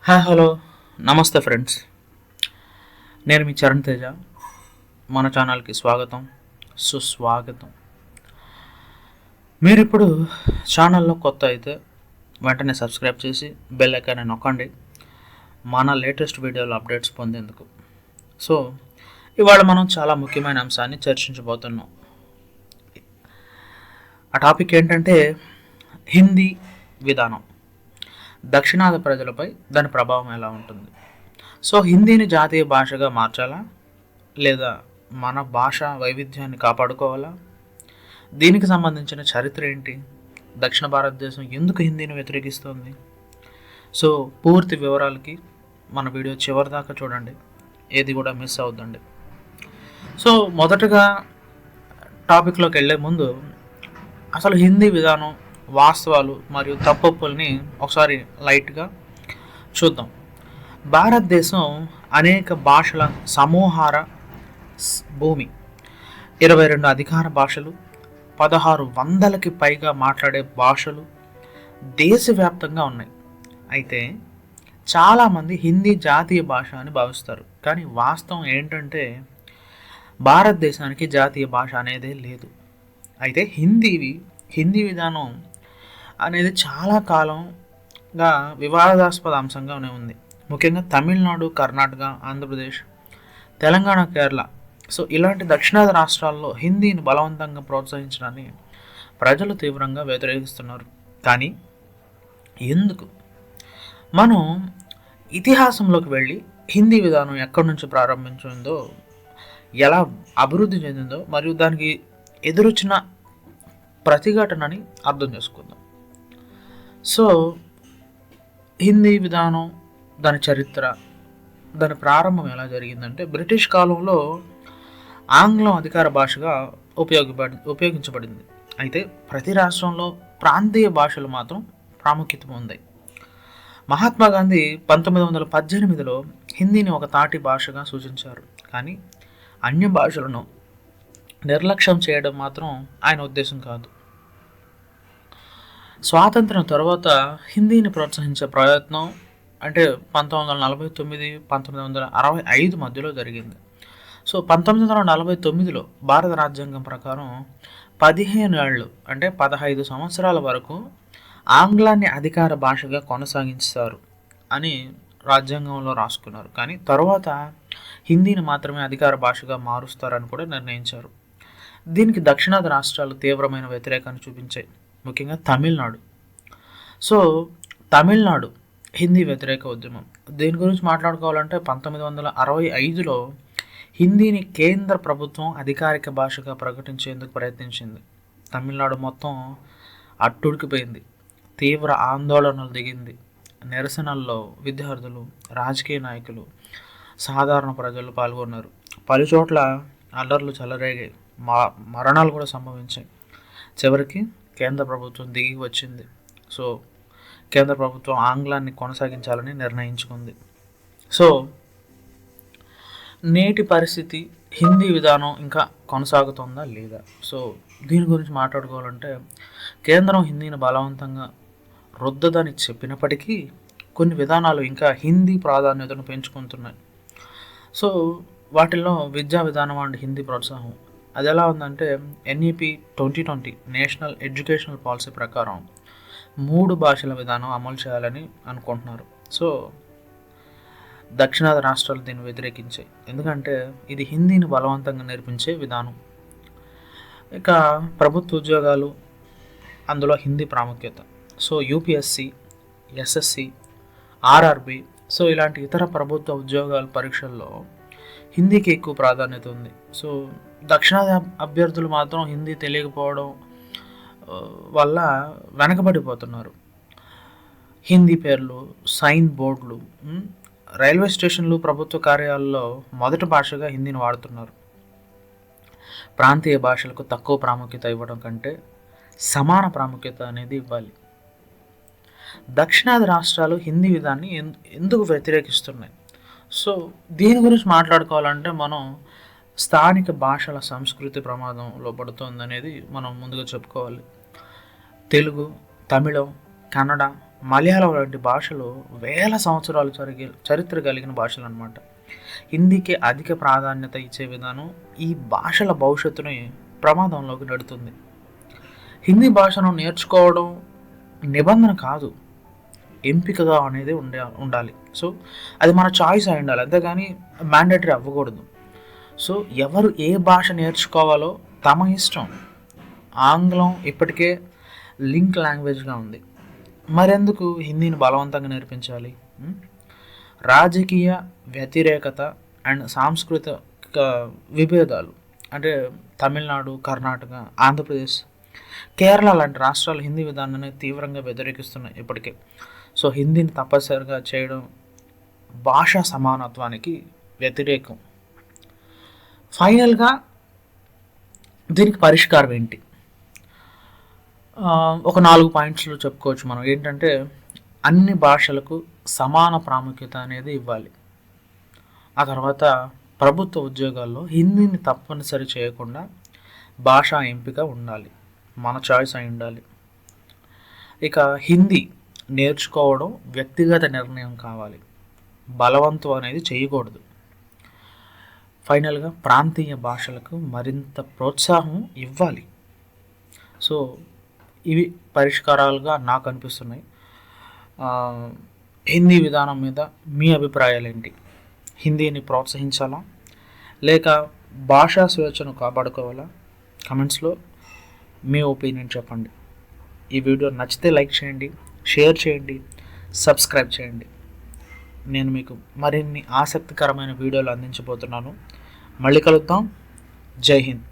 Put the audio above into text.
Hi hello నమస్తే friends. నేను మీ చరణ్ తేజ. మన ఛానల్కి స్వాగతం, సుస్వాగతం. మీరు ఇప్పుడు ఛానల్లో కొత్త అయితే వెంటనే సబ్స్క్రైబ్ చేసి బెల్ ఐకాన్ని నొక్కండి, మన లేటెస్ట్ వీడియోల అప్డేట్స్ పొందేందుకు. సో ఇవాళ మనం చాలా ముఖ్యమైన అంశాన్ని చర్చించబోతున్నాం. ఆ టాపిక్ ఏంటంటే హిందీ విధానం, దక్షిణాది ప్రజలపై దాని ప్రభావం ఎలా ఉంటుంది. సో హిందీని జాతీయ భాషగా మార్చాలా, లేదా మన భాష వైవిధ్యాన్ని కాపాడుకోవాలా? దీనికి సంబంధించిన చరిత్ర ఏంటి? దక్షిణ భారతదేశం ఎందుకు హిందీని వ్యతిరేకిస్తుంది? సో పూర్తి వివరాలకి మన వీడియో చివరి దాకా చూడండి, ఏది కూడా మిస్ అవుద్దండి. సో మొదటగా టాపిక్లోకి వెళ్ళే ముందు అసలు హిందీ విధానం, వాస్తవాలు మరియు తప్పొప్పుల్ని ఒకసారి లైట్గా చూద్దాం. భారతదేశం అనేక భాషల సమూహార భూమి. 22 అధికార భాషలు, 1600కి పైగా మాట్లాడే భాషలు దేశవ్యాప్తంగా ఉన్నాయి. అయితే చాలామంది హిందీ జాతీయ భాష అని భావిస్తారు, కానీ వాస్తవం ఏంటంటే భారతదేశానికి జాతీయ భాష అనేదే లేదు. అయితే హిందీ విధానం అనేది చాలా కాలంగా వివాదాస్పద అంశంగానే ఉంది. ముఖ్యంగా తమిళనాడు, కర్ణాటక, ఆంధ్రప్రదేశ్, తెలంగాణ, కేరళ, సో ఇలాంటి దక్షిణాది రాష్ట్రాల్లో హిందీని బలవంతంగా ప్రోత్సహించడాన్ని ప్రజలు తీవ్రంగా వ్యతిరేకిస్తున్నారు. కానీ ఎందుకు? మనం ఇతిహాసంలోకి వెళ్ళి హిందీ విధానం ఎక్కడి నుంచి ప్రారంభించిందో, ఎలా అభివృద్ధి చెందిందో మరియు దానికి ఎదురొచ్చిన ప్రతిఘటనని అర్థం చేసుకుందాం. సో హిందీ విధానం, దాని చరిత్ర, దాని ప్రారంభం ఎలా జరిగిందంటే బ్రిటిష్ కాలంలో ఆంగ్లం అధికార భాషగా ఉపయోగించబడింది. అయితే ప్రతి రాష్ట్రంలో ప్రాంతీయ భాషలు మాత్రం ప్రాముఖ్యత పొందాయి. మహాత్మా గాంధీ 1918లో హిందీని ఒక తాటి భాషగా సూచించారు, కానీ అన్య భాషలను నిర్లక్ష్యం చేయడం మాత్రం ఆయన ఉద్దేశం కాదు. స్వాతంత్రం తర్వాత హిందీని ప్రోత్సహించే ప్రయత్నం అంటే 1949, 1965 మధ్యలో జరిగింది. సో 1949లో భారత రాజ్యాంగం ప్రకారం 15 ఏళ్ళు అంటే 15 సంవత్సరాల వరకు ఆంగ్లాన్ని అధికార భాషగా కొనసాగించారు అని రాజ్యాంగంలో రాసుకున్నారు. కానీ తర్వాత హిందీని మాత్రమే అధికార భాషగా మారుస్తారని కూడా నిర్ణయించారు. దీనికి దక్షిణాది రాష్ట్రాలు తీవ్రమైన వ్యతిరేకాన్ని చూపించాయి, ముఖ్యంగా తమిళనాడు. సో తమిళనాడు హిందీ వ్యతిరేక ఉద్యమం, దీని గురించి మాట్లాడుకోవాలంటే 1965లో హిందీని కేంద్ర ప్రభుత్వం అధికారిక భాషగా ప్రకటించేందుకు ప్రయత్నించింది. తమిళనాడు మొత్తం అట్టుడికిపోయింది, తీవ్ర ఆందోళనలు దిగింది. నిరసనల్లో విద్యార్థులు, రాజకీయ నాయకులు, సాధారణ ప్రజలు పాల్గొన్నారు. పలుచోట్ల అల్లర్లు చెలరేగాయి, మరణాలు కూడా సంభవించాయి. చివరికి కేంద్ర ప్రభుత్వం దిగి వచ్చింది. సో కేంద్ర ప్రభుత్వం ఆంగ్లాన్ని కొనసాగించాలని నిర్ణయించుకుంది. సో నేటి పరిస్థితి, హిందీ విధానం ఇంకా కొనసాగుతుందా లేదా? సో దీని గురించి మాట్లాడుకోవాలంటే కేంద్రం హిందీని బలవంతంగా రుద్దదని చెప్పినప్పటికీ కొన్ని విధానాలు ఇంకా హిందీ ప్రాధాన్యతను పెంచుకుంటున్నాయి. సో వాటిల్లో విద్యా విధానం అండ్ హిందీ ప్రోత్సాహం. అది ఎలా ఉందంటే NEP 2020 నేషనల్ ఎడ్యుకేషనల్ పాలసీ ప్రకారం 3 భాషల విధానం అమలు చేయాలని అనుకుంటున్నారు. సో దక్షిణాది రాష్ట్రాలు దీన్ని వ్యతిరేకించాయి, ఎందుకంటే ఇది హిందీని బలవంతంగా నేర్పించే విధానం. ఇక ప్రభుత్వ ఉద్యోగాలు, అందులో హిందీ ప్రాముఖ్యత. So UPSC, SSC, RRB, so ఇలాంటి ఇతర ప్రభుత్వ ఉద్యోగాల పరీక్షల్లో హిందీకి ఎక్కువ ప్రాధాన్యత ఉంది. సో దక్షిణాది అభ్యర్థులు మాత్రం హిందీ తెలియకపోవడం వల్ల వెనకబడిపోతున్నారు. హిందీ పేర్లు, సైన్ బోర్డులు, రైల్వే స్టేషన్లు, ప్రభుత్వ కార్యాలయాల్లో మొదటి భాషగా హిందీని వాడుతున్నారు. ప్రాంతీయ భాషలకు తక్కువ ప్రాముఖ్యత ఇవ్వడం కంటే సమాన ప్రాముఖ్యత అనేది ఇవ్వాలి. దక్షిణాది రాష్ట్రాలు హిందీ విధాన్ని ఎందుకు వ్యతిరేకిస్తున్నాయి? సో దీని గురించి మాట్లాడుకోవాలంటే మనం స్థానిక భాషల సంస్కృతి ప్రమాదంలో పడుతుంది అనేది మనం ముందుగా చెప్పుకోవాలి. తెలుగు, తమిళం, కన్నడ, మలయాళం లాంటి భాషలు వేల సంవత్సరాలు చరిత్ర కలిగిన భాషలు అన్నమాట. హిందీకి అధిక ప్రాధాన్యత ఇచ్చే విధానం ఈ భాషల భవిష్యత్తుని ప్రమాదంలోకి నెడుతుంది. హిందీ భాషను నేర్చుకోవడం నిబంధన కాదు, ఎంపికగా అనేది ఉండాలి. సో అది మన చాయిస్ అయి ఉండాలి, అంతేగాని మ్యాండేటరీ అవ్వకూడదు. సో ఎవరు ఏ భాష నేర్చుకోవాలో తమ ఇష్టం. ఆంగ్లం ఇప్పటికే లింక్ లాంగ్వేజ్గా ఉంది, మరెందుకు హిందీని బలవంతంగా నేర్పించాలి? రాజకీయ వ్యతిరేకత అండ్ సాంస్కృతిక విభేదాలు, అంటే తమిళనాడు, కర్ణాటక, ఆంధ్రప్రదేశ్, కేరళ లాంటి రాష్ట్రాలు హిందీ విధానాన్ని తీవ్రంగా వ్యతిరేకిస్తున్నాయి ఇప్పటికే. సో హిందీని తప్పనిసరిగా చేయడం భాషా సమానత్వానికి వ్యతిరేకం. ఫైనల్గా దీనికి పరిష్కారం ఏంటి? ఒక 4 పాయింట్స్లో చెప్పుకోవచ్చు మనం. ఏంటంటే అన్ని భాషలకు సమాన ప్రాముఖ్యత అనేది ఇవ్వాలి. ఆ తర్వాత ప్రభుత్వ ఉద్యోగాల్లో హిందీని తప్పనిసరి చేయకుండా భాషా ఎంపిక ఉండాలి, మన చాయిస్ అయి ఉండాలి. ఇక హిందీ నేర్చుకోవడం వ్యక్తిగత నిర్ణయం కావాలి, బలవంతం అనేది చేయకూడదు. ఫైనల్గా ప్రాంతీయ భాషలకు మరింత ప్రోత్సాహం ఇవ్వాలి. సో ఇవి పరిష్కారాలుగా నాకు అనిపిస్తున్నాయి. హిందీ విధానం మీద మీ అభిప్రాయాలు ఏంటి? హిందీని ప్రోత్సహించాలా లేక భాషా స్వేచ్ఛను కాపాడుకోవాలా? కమెంట్స్లో మీ ఒపీనియన్ చెప్పండి. ఈ వీడియో నచ్చితే లైక్ చేయండి, షేర్ చేయండి, సబ్స్క్రైబ్ చేయండి. నేను మీకు మరిన్ని ఆసక్తికరమైన వీడియోలు అందించబోతున్నాను. మళ్ళీ కలుద్దాం. జై హింద్.